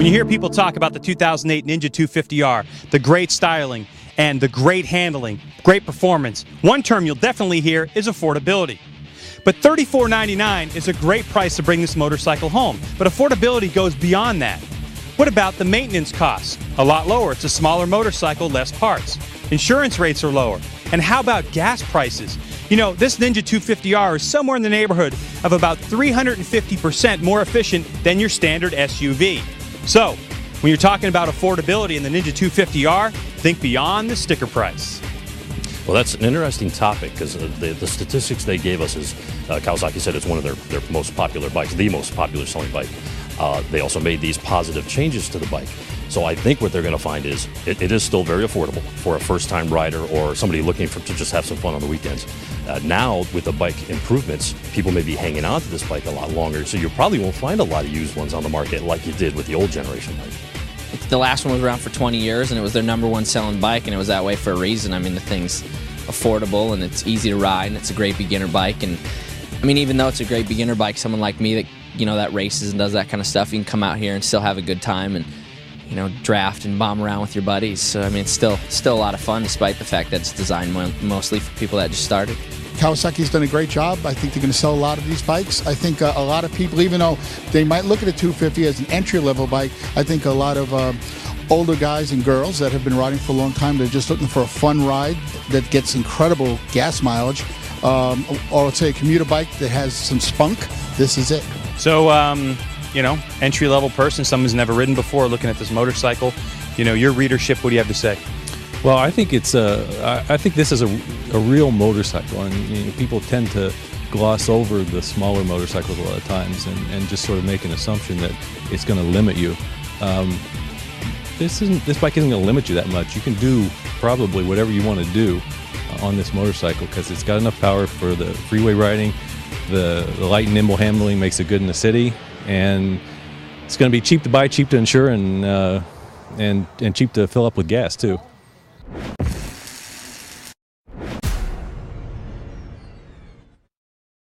When you hear people talk about the 2008 Ninja 250R, the great styling and the great handling, great performance, one term you'll definitely hear is affordability. But $34.99 is a great price to bring this motorcycle home, but affordability goes beyond that. What about the maintenance costs? A lot lower. It's a smaller motorcycle, less parts. Insurance rates are lower. And how about gas prices? You know, this Ninja 250R is somewhere in the neighborhood of about 350% more efficient than your standard SUV. So, when you're talking about affordability in the Ninja 250R, think beyond the sticker price. Well, that's an interesting topic because the statistics they gave us is Kawasaki said it's one of their most popular bikes, the most popular selling bike. They also made these positive changes to the bike. So I think what they're going to find is it is still very affordable for a first-time rider or somebody looking to just have some fun on the weekends. Now, with the bike improvements, people may be hanging on to this bike a lot longer, so you probably won't find a lot of used ones on the market like you did with the old generation bike. The last one was around for 20 years, and it was their #1 selling bike, and it was that way for a reason. I mean, the thing's affordable, and it's easy to ride, and it's a great beginner bike. And I mean, even though it's a great beginner bike, someone like me that, you know, that races and does that kind of stuff, you can come out here and still have a good time and, you know, draft and bomb around with your buddies. So, I mean, it's still a lot of fun, despite the fact that it's designed mostly for people that just started. Kawasaki's done a great job. I think they're going to sell a lot of these bikes. I think a lot of people, even though they might look at a 250 as an entry-level bike, I think a lot of older guys and girls that have been riding for a long time, they're just looking for a fun ride that gets incredible gas mileage, or let's say a commuter bike that has some spunk. This is it. So, you know, entry-level person, someone who's never ridden before, looking at this motorcycle, you know, your readership, what do you have to say? Well, I think it's I think this is a real motorcycle, and you know, people tend to gloss over the smaller motorcycles a lot of times and just sort of make an assumption that it's going to limit you. This bike isn't going to limit you that much. You can do probably whatever you want to do on this motorcycle because it's got enough power for the freeway riding. The light and nimble handling makes it good in the city, and it's going to be cheap to buy, cheap to insure, and cheap to fill up with gas too.